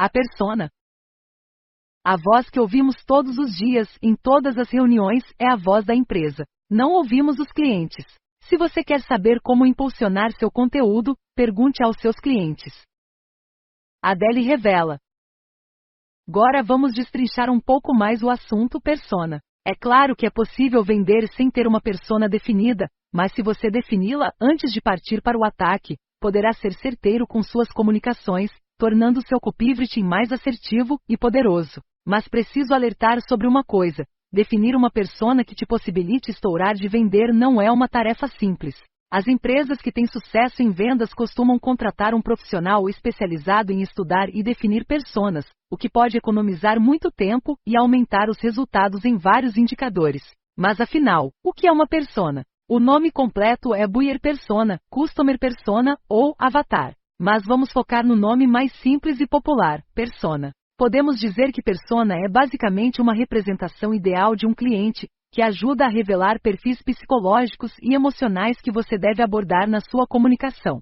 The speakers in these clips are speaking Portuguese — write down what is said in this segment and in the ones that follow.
A persona. A voz que ouvimos todos os dias, em todas as reuniões, é a voz da empresa. Não ouvimos os clientes. Se você quer saber como impulsionar seu conteúdo, pergunte aos seus clientes. Adele revela. Agora vamos destrinchar um pouco mais o assunto persona. É claro que é possível vender sem ter uma persona definida, mas se você defini-la antes de partir para o ataque, poderá ser certeiro com suas comunicações, tornando seu copywriting mais assertivo e poderoso. Mas preciso alertar sobre uma coisa: definir uma persona que te possibilite estourar de vender não é uma tarefa simples. As empresas que têm sucesso em vendas costumam contratar um profissional especializado em estudar e definir personas, o que pode economizar muito tempo e aumentar os resultados em vários indicadores. Mas afinal, o que é uma persona? O nome completo é Buyer Persona, Customer Persona ou Avatar. Mas vamos focar no nome mais simples e popular, persona. Podemos dizer que persona é basicamente uma representação ideal de um cliente, que ajuda a revelar perfis psicológicos e emocionais que você deve abordar na sua comunicação.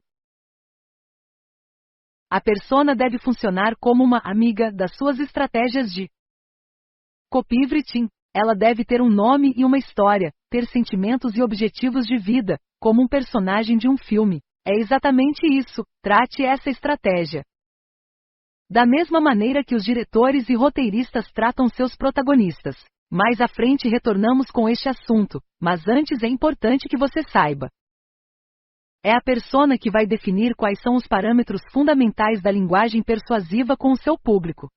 A persona deve funcionar como uma amiga das suas estratégias de copywriting. Ela deve ter um nome e uma história, ter sentimentos e objetivos de vida, como um personagem de um filme. É exatamente isso, trate essa estratégia. Da mesma maneira que os diretores e roteiristas tratam seus protagonistas. Mais à frente retornamos com este assunto, mas antes é importante que você saiba. É a persona que vai definir quais são os parâmetros fundamentais da linguagem persuasiva com o seu público.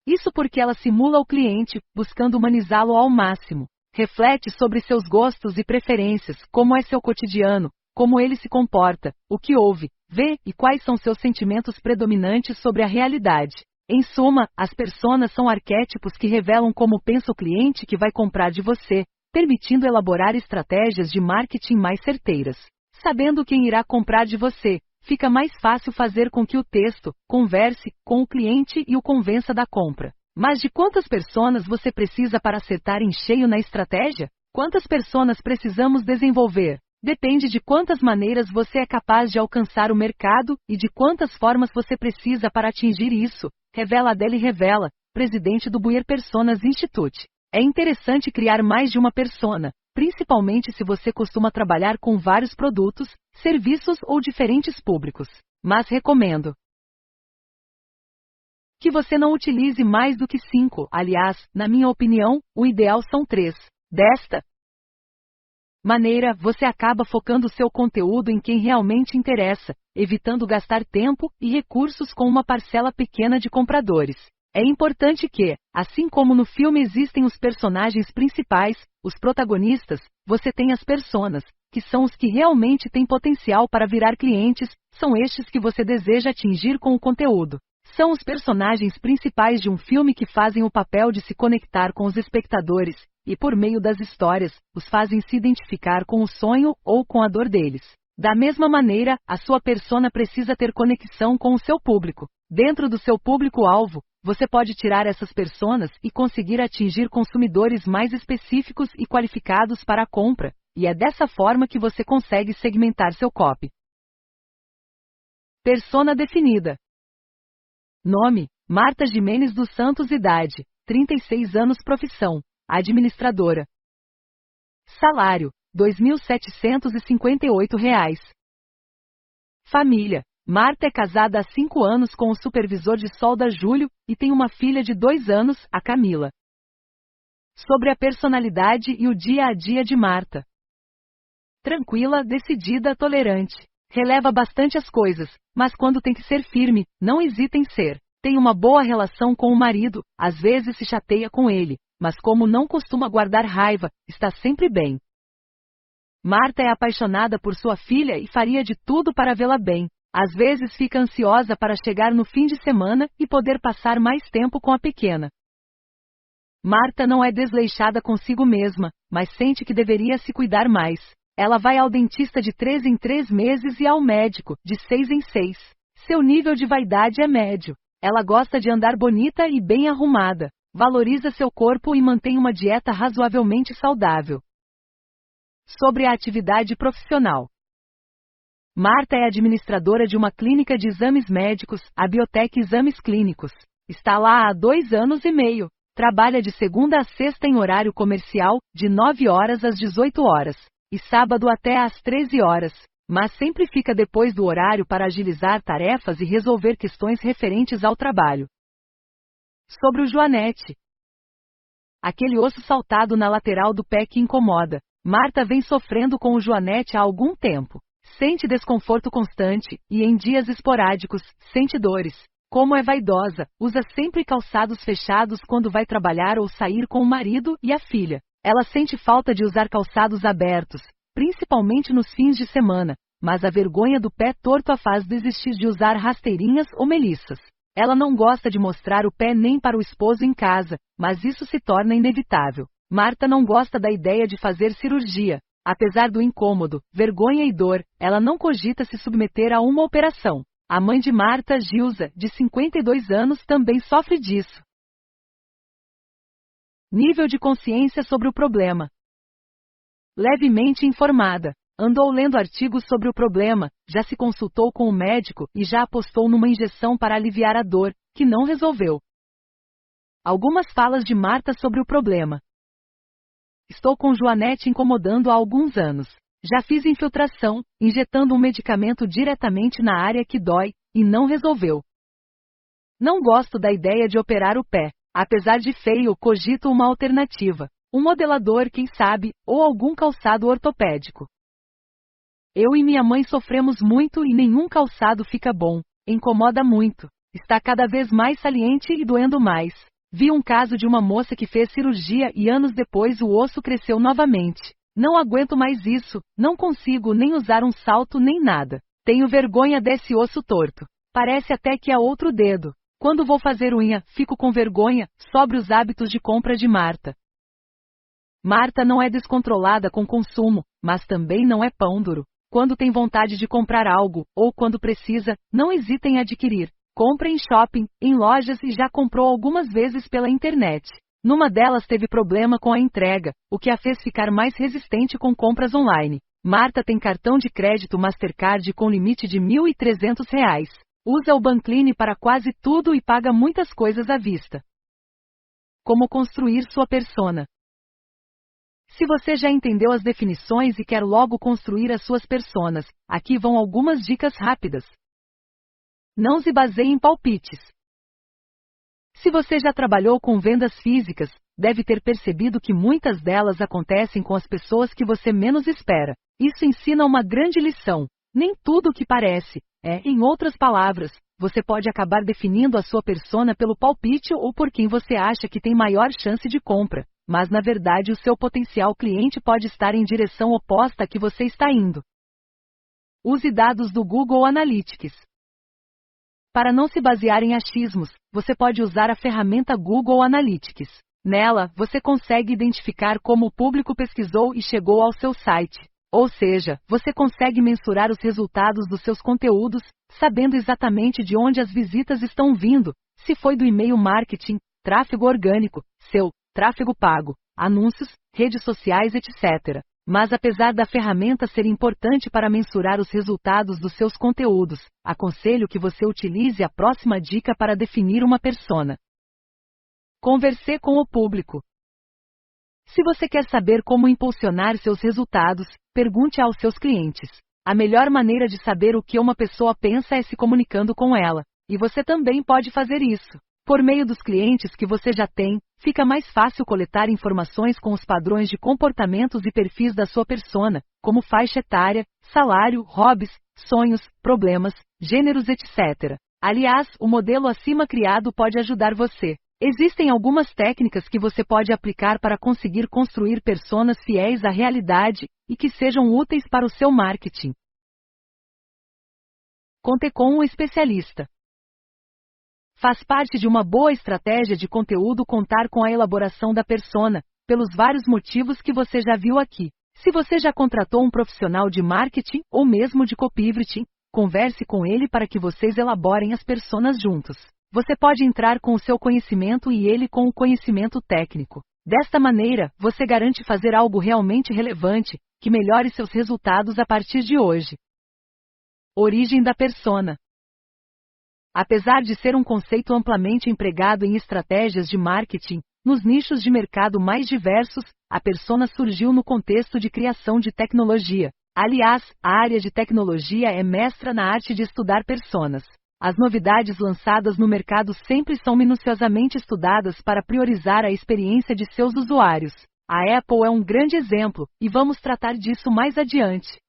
Isso porque ela simula o cliente, buscando humanizá-lo ao máximo. Reflete sobre seus gostos e preferências, como é seu cotidiano, como ele se comporta, o que ouve, vê e quais são seus sentimentos predominantes sobre a realidade. Em suma, as personas são arquétipos que revelam como pensa o cliente que vai comprar de você, permitindo elaborar estratégias de marketing mais certeiras. Sabendo quem irá comprar de você, fica mais fácil fazer com que o texto converse com o cliente e o convença da compra. Mas de quantas personas você precisa para acertar em cheio na estratégia? Quantas personas precisamos desenvolver? Depende de quantas maneiras você é capaz de alcançar o mercado e de quantas formas você precisa para atingir isso, revela Adele Revela, presidente do Buyer Personas Institute. É interessante criar mais de uma persona, principalmente se você costuma trabalhar com vários produtos, serviços ou diferentes públicos. Mas recomendo que você não utilize mais do que 5, aliás, na minha opinião, o ideal são 3. Desta maneira, você acaba focando seu conteúdo em quem realmente interessa, evitando gastar tempo e recursos com uma parcela pequena de compradores. É importante que, assim como no filme existem os personagens principais, os protagonistas, você tem as personas, que são os que realmente têm potencial para virar clientes, são estes que você deseja atingir com o conteúdo. São os personagens principais de um filme que fazem o papel de se conectar com os espectadores, e por meio das histórias, os fazem se identificar com o sonho ou com a dor deles. Da mesma maneira, a sua persona precisa ter conexão com o seu público. Dentro do seu público-alvo, você pode tirar essas personas e conseguir atingir consumidores mais específicos e qualificados para a compra, e é dessa forma que você consegue segmentar seu copy. Persona definida. Nome: Marta Gimenez dos Santos. Idade: 36 anos. Profissão: administradora. Salário: R$ 2.758. Família: Marta é casada há 5 anos com o supervisor de solda Júlio, e tem uma filha de 2 anos, a Camila. Sobre a personalidade e o dia a dia de Marta: tranquila, decidida, tolerante. Releva bastante as coisas, mas quando tem que ser firme, não hesita em ser. Tem uma boa relação com o marido, às vezes se chateia com ele, mas como não costuma guardar raiva, está sempre bem. Marta é apaixonada por sua filha e faria de tudo para vê-la bem. Às vezes fica ansiosa para chegar no fim de semana e poder passar mais tempo com a pequena. Marta não é desleixada consigo mesma, mas sente que deveria se cuidar mais. Ela vai ao dentista de 3 em 3 meses e ao médico, de 6 em 6. Seu nível de vaidade é médio. Ela gosta de andar bonita e bem arrumada. Valoriza seu corpo e mantém uma dieta razoavelmente saudável. Sobre a atividade profissional: Marta é administradora de uma clínica de exames médicos, a Biotech Exames Clínicos. Está lá há 2 anos e meio. Trabalha de segunda a sexta em horário comercial, de 9 horas às 18 horas, e sábado até às 13 horas. Mas sempre fica depois do horário para agilizar tarefas e resolver questões referentes ao trabalho. Sobre o joanete. Aquele osso saltado na lateral do pé que incomoda. Marta vem sofrendo com o joanete há algum tempo. Sente desconforto constante, e em dias esporádicos, sente dores. Como é vaidosa, usa sempre calçados fechados quando vai trabalhar ou sair com o marido e a filha. Ela sente falta de usar calçados abertos, principalmente nos fins de semana, mas a vergonha do pé torto a faz desistir de usar rasteirinhas ou melissas. Ela não gosta de mostrar o pé nem para o esposo em casa, mas isso se torna inevitável. Marta não gosta da ideia de fazer cirurgia. Apesar do incômodo, vergonha e dor, ela não cogita se submeter a uma operação. A mãe de Marta, Gilza, de 52 anos, também sofre disso. Nível de consciência sobre o problema. Levemente informada. Andou lendo artigos sobre o problema, já se consultou com o médico e já apostou numa injeção para aliviar a dor, que não resolveu. Algumas falas de Marta sobre o problema. Estou com joanete incomodando há alguns anos. Já fiz infiltração, injetando um medicamento diretamente na área que dói, e não resolveu. Não gosto da ideia de operar o pé. Apesar de feio, cogito uma alternativa. Um modelador, quem sabe, ou algum calçado ortopédico. Eu e minha mãe sofremos muito e nenhum calçado fica bom. Incomoda muito. Está cada vez mais saliente e doendo mais. Vi um caso de uma moça que fez cirurgia e anos depois o osso cresceu novamente. Não aguento mais isso, não consigo nem usar um salto nem nada. Tenho vergonha desse osso torto. Parece até que é outro dedo. Quando vou fazer unha, fico com vergonha, sobre os hábitos de compra de Marta. Marta não é descontrolada com consumo, mas também não é pão duro. Quando tem vontade de comprar algo, ou quando precisa, não hesita em adquirir. Compra em shopping, em lojas e já comprou algumas vezes pela internet. Numa delas teve problema com a entrega, o que a fez ficar mais resistente com compras online. Marta tem cartão de crédito Mastercard com limite de R$ 1.300. Usa o Bancline para quase tudo e paga muitas coisas à vista. Como construir sua persona. Se você já entendeu as definições e quer logo construir as suas personas, aqui vão algumas dicas rápidas. Não se baseie em palpites. Se você já trabalhou com vendas físicas, deve ter percebido que muitas delas acontecem com as pessoas que você menos espera. Isso ensina uma grande lição. Nem tudo o que parece é, em outras palavras, você pode acabar definindo a sua persona pelo palpite ou por quem você acha que tem maior chance de compra. Mas na verdade o seu potencial cliente pode estar em direção oposta à que você está indo. Use dados do Google Analytics. Para não se basear em achismos, você pode usar a ferramenta Google Analytics. Nela, você consegue identificar como o público pesquisou e chegou ao seu site. Ou seja, você consegue mensurar os resultados dos seus conteúdos, sabendo exatamente de onde as visitas estão vindo, se foi do e-mail marketing, tráfego orgânico, seu tráfego pago, anúncios, redes sociais, etc. Mas apesar da ferramenta ser importante para mensurar os resultados dos seus conteúdos, aconselho que você utilize a próxima dica para definir uma persona. Converse com o público. Se você quer saber como impulsionar seus resultados, pergunte aos seus clientes. A melhor maneira de saber o que uma pessoa pensa é se comunicando com ela, e você também pode fazer isso. Por meio dos clientes que você já tem, fica mais fácil coletar informações com os padrões de comportamentos e perfis da sua persona, como faixa etária, salário, hobbies, sonhos, problemas, gêneros, etc. Aliás, o modelo acima criado pode ajudar você. Existem algumas técnicas que você pode aplicar para conseguir construir personas fiéis à realidade e que sejam úteis para o seu marketing. Conte com um especialista. Faz parte de uma boa estratégia de conteúdo contar com a elaboração da persona, pelos vários motivos que você já viu aqui. Se você já contratou um profissional de marketing ou mesmo de copywriting, converse com ele para que vocês elaborem as personas juntos. Você pode entrar com o seu conhecimento e ele com o conhecimento técnico. Desta maneira, você garante fazer algo realmente relevante, que melhore seus resultados a partir de hoje. Origem da persona. Apesar de ser um conceito amplamente empregado em estratégias de marketing, nos nichos de mercado mais diversos, a persona surgiu no contexto de criação de tecnologia. Aliás, a área de tecnologia é mestra na arte de estudar personas. As novidades lançadas no mercado sempre são minuciosamente estudadas para priorizar a experiência de seus usuários. A Apple é um grande exemplo, e vamos tratar disso mais adiante.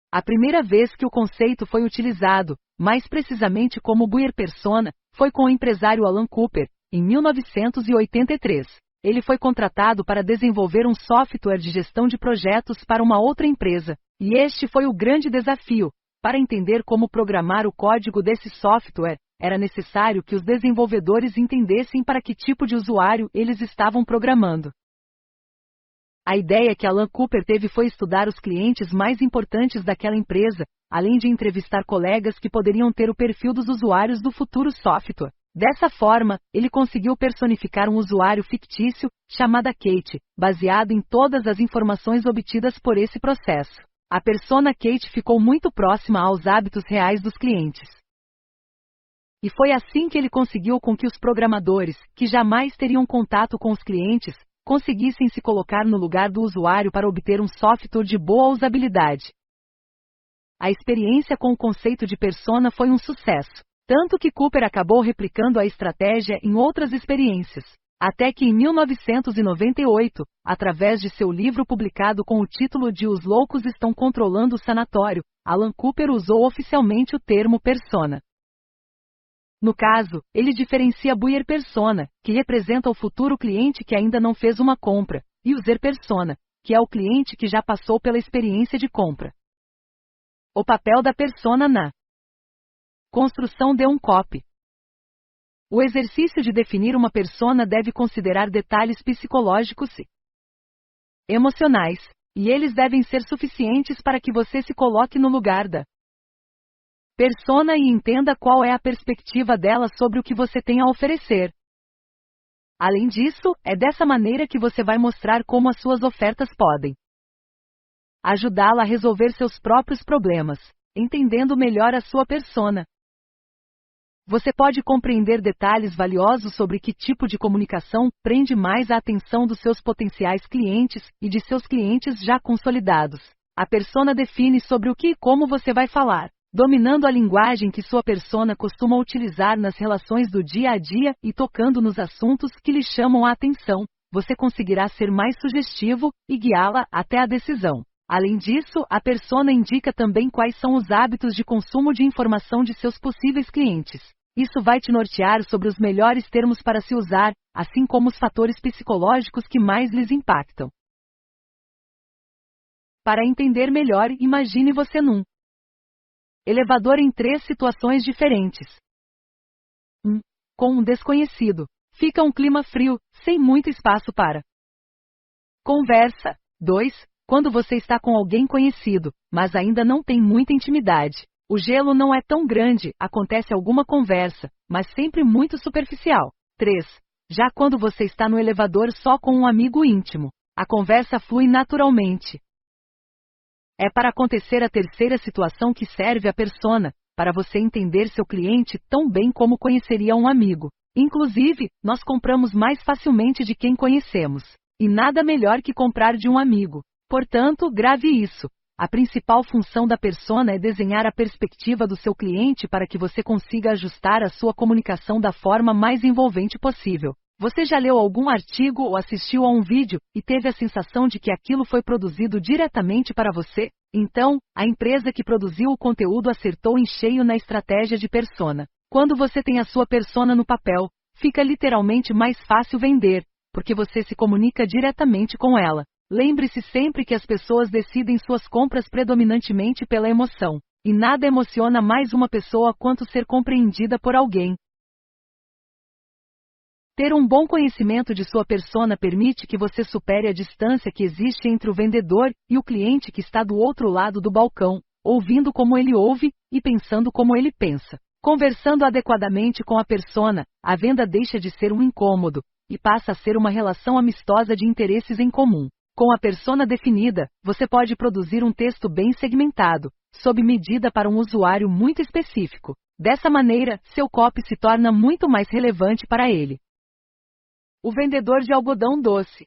A primeira vez que o conceito foi utilizado, mais precisamente como buyer persona, foi com o empresário Alan Cooper, em 1983. Ele foi contratado para desenvolver um software de gestão de projetos para uma outra empresa, e este foi o grande desafio. Para entender como programar o código desse software, era necessário que os desenvolvedores entendessem para que tipo de usuário eles estavam programando. A ideia que Alan Cooper teve foi estudar os clientes mais importantes daquela empresa, além de entrevistar colegas que poderiam ter o perfil dos usuários do futuro software. Dessa forma, ele conseguiu personificar um usuário fictício, chamada Kate, baseado em todas as informações obtidas por esse processo. A persona Kate ficou muito próxima aos hábitos reais dos clientes. E foi assim que ele conseguiu com que os programadores, que jamais teriam contato com os clientes, conseguissem se colocar no lugar do usuário para obter um software de boa usabilidade. A experiência com o conceito de persona foi um sucesso, tanto que Cooper acabou replicando a estratégia em outras experiências. Até que em 1998, através de seu livro publicado com o título de Os Loucos Estão Controlando o Sanatório, Alan Cooper usou oficialmente o termo persona. No caso, ele diferencia buyer persona, que representa o futuro cliente que ainda não fez uma compra, e user persona, que é o cliente que já passou pela experiência de compra. O papel da persona na construção de um copy. O exercício de definir uma persona deve considerar detalhes psicológicos e emocionais, e eles devem ser suficientes para que você se coloque no lugar da persona e entenda qual é a perspectiva dela sobre o que você tem a oferecer. Além disso, é dessa maneira que você vai mostrar como as suas ofertas podem ajudá-la a resolver seus próprios problemas, entendendo melhor a sua persona. Você pode compreender detalhes valiosos sobre que tipo de comunicação prende mais a atenção dos seus potenciais clientes e de seus clientes já consolidados. A persona define sobre o que e como você vai falar, dominando a linguagem que sua persona costuma utilizar nas relações do dia a dia e tocando nos assuntos que lhe chamam a atenção. Você conseguirá ser mais sugestivo e guiá-la até a decisão. Além disso, a persona indica também quais são os hábitos de consumo de informação de seus possíveis clientes. Isso vai te nortear sobre os melhores termos para se usar, assim como os fatores psicológicos que mais lhes impactam. Para entender melhor, imagine você num elevador em 3 situações diferentes. 1. Com um desconhecido. Fica um clima frio, sem muito espaço para conversa. 2. Quando você está com alguém conhecido, mas ainda não tem muita intimidade. O gelo não é tão grande, acontece alguma conversa, mas sempre muito superficial. 3. Já quando você está no elevador só com um amigo íntimo, a conversa flui naturalmente. É para acontecer a terceira situação que serve a persona, para você entender seu cliente tão bem como conheceria um amigo. Inclusive, nós compramos mais facilmente de quem conhecemos. E nada melhor que comprar de um amigo. Portanto, grave isso. A principal função da persona é desenhar a perspectiva do seu cliente para que você consiga ajustar a sua comunicação da forma mais envolvente possível. Você já leu algum artigo ou assistiu a um vídeo e teve a sensação de que aquilo foi produzido diretamente para você? Então, a empresa que produziu o conteúdo acertou em cheio na estratégia de persona. Quando você tem a sua persona no papel, fica literalmente mais fácil vender, porque você se comunica diretamente com ela. Lembre-se sempre que as pessoas decidem suas compras predominantemente pela emoção, e nada emociona mais uma pessoa quanto ser compreendida por alguém. Ter um bom conhecimento de sua persona permite que você supere a distância que existe entre o vendedor e o cliente que está do outro lado do balcão, ouvindo como ele ouve e pensando como ele pensa. Conversando adequadamente com a persona, a venda deixa de ser um incômodo e passa a ser uma relação amistosa de interesses em comum. Com a persona definida, você pode produzir um texto bem segmentado, sob medida para um usuário muito específico. Dessa maneira, seu copy se torna muito mais relevante para ele. O vendedor de algodão doce.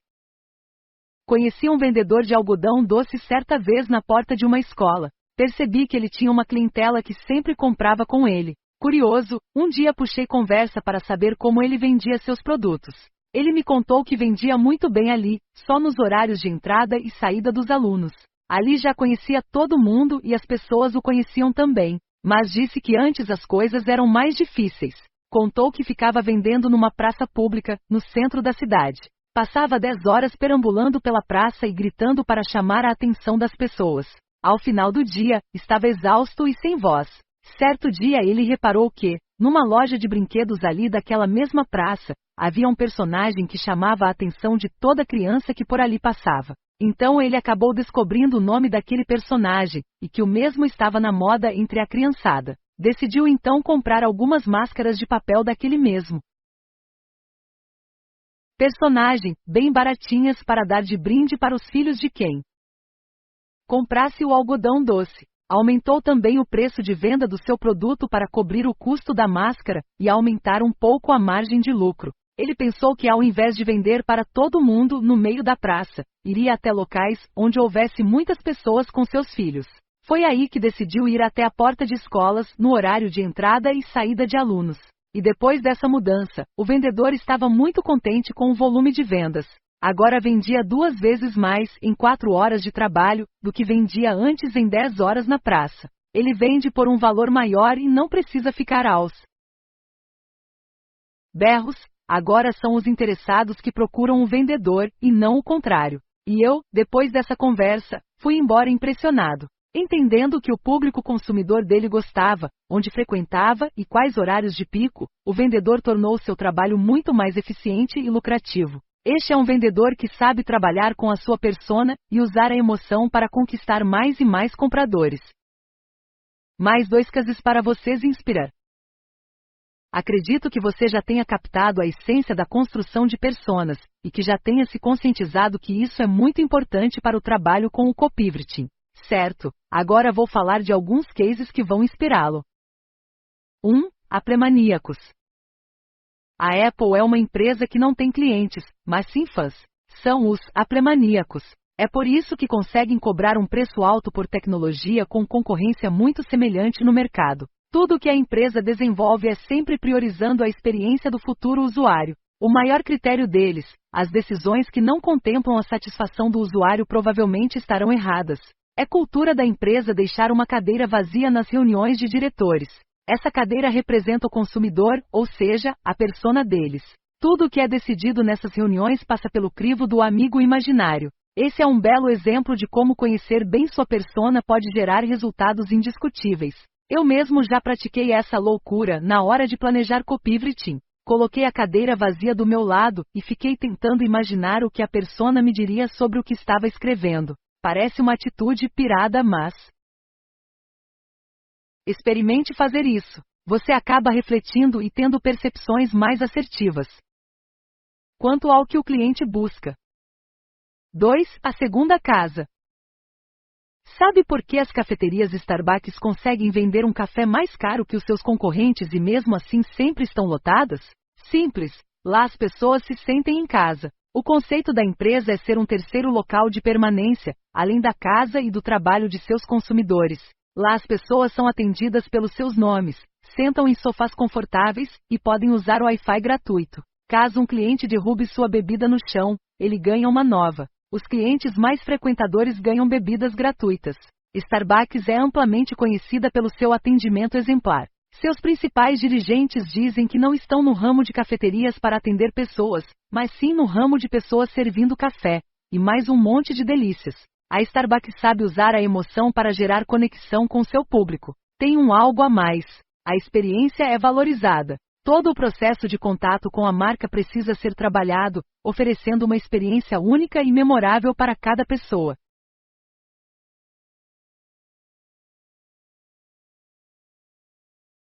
Conheci um vendedor de algodão doce certa vez na porta de uma escola. Percebi que ele tinha uma clientela que sempre comprava com ele. Curioso, um dia puxei conversa para saber como ele vendia seus produtos. Ele me contou que vendia muito bem ali, só nos horários de entrada e saída dos alunos. Ali já conhecia todo mundo e as pessoas o conheciam também, mas disse que antes as coisas eram mais difíceis. Contou que ficava vendendo numa praça pública, no centro da cidade. Passava 10 horas perambulando pela praça e gritando para chamar a atenção das pessoas. Ao final do dia, estava exausto e sem voz. Certo dia ele reparou que, numa loja de brinquedos ali daquela mesma praça, havia um personagem que chamava a atenção de toda criança que por ali passava. Então ele acabou descobrindo o nome daquele personagem, e que o mesmo estava na moda entre a criançada. Decidiu então comprar algumas máscaras de papel daquele mesmo personagem, bem baratinhas para dar de brinde para os filhos de quem comprasse o algodão doce. Aumentou também o preço de venda do seu produto para cobrir o custo da máscara e aumentar um pouco a margem de lucro. Ele pensou que ao invés de vender para todo mundo no meio da praça, iria até locais onde houvesse muitas pessoas com seus filhos. Foi aí que decidiu ir até a porta de escolas no horário de entrada e saída de alunos. E depois dessa mudança, o vendedor estava muito contente com o volume de vendas. Agora vendia 2 vezes mais em 4 horas de trabalho do que vendia antes em 10 horas na praça. Ele vende por um valor maior e não precisa ficar aos berros. Agora são os interessados que procuram o vendedor e não o contrário. E eu, depois dessa conversa, fui embora impressionado. Entendendo que o público consumidor dele gostava, onde frequentava e quais horários de pico, o vendedor tornou seu trabalho muito mais eficiente e lucrativo. Este é um vendedor que sabe trabalhar com a sua persona e usar a emoção para conquistar mais e mais compradores. Mais 2 cases para vocês inspirar. Acredito que você já tenha captado a essência da construção de personas, e que já tenha se conscientizado que isso é muito importante para o trabalho com o copywriting. Certo, agora vou falar de alguns cases que vão inspirá-lo. 1. Applemaníacos. A Apple é uma empresa que não tem clientes, mas sim fãs. São os applemaníacos. É por isso que conseguem cobrar um preço alto por tecnologia com concorrência muito semelhante no mercado. Tudo o que a empresa desenvolve é sempre priorizando a experiência do futuro usuário. O maior critério deles, as decisões que não contemplam a satisfação do usuário provavelmente estarão erradas. É cultura da empresa deixar uma cadeira vazia nas reuniões de diretores. Essa cadeira representa o consumidor, ou seja, a persona deles. Tudo o que é decidido nessas reuniões passa pelo crivo do amigo imaginário. Esse é um belo exemplo de como conhecer bem sua persona pode gerar resultados indiscutíveis. Eu mesmo já pratiquei essa loucura na hora de planejar copywriting. Coloquei a cadeira vazia do meu lado e fiquei tentando imaginar o que a persona me diria sobre o que estava escrevendo. Parece uma atitude pirada, mas experimente fazer isso. Você acaba refletindo e tendo percepções mais assertivas quanto ao que o cliente busca. 2. A segunda casa. Sabe por que as cafeterias Starbucks conseguem vender um café mais caro que os seus concorrentes e mesmo assim sempre estão lotadas? Simples, lá as pessoas se sentem em casa. O conceito da empresa é ser um terceiro local de permanência, além da casa e do trabalho de seus consumidores. Lá as pessoas são atendidas pelos seus nomes, sentam em sofás confortáveis e podem usar o Wi-Fi gratuito. Caso um cliente derrube sua bebida no chão, ele ganha uma nova. Os clientes mais frequentadores ganham bebidas gratuitas. Starbucks é amplamente conhecida pelo seu atendimento exemplar. Seus principais dirigentes dizem que não estão no ramo de cafeterias para atender pessoas, mas sim no ramo de pessoas servindo café, e mais um monte de delícias. A Starbucks sabe usar a emoção para gerar conexão com seu público. Tem um algo a mais. A experiência é valorizada. Todo o processo de contato com a marca precisa ser trabalhado, oferecendo uma experiência única e memorável para cada pessoa.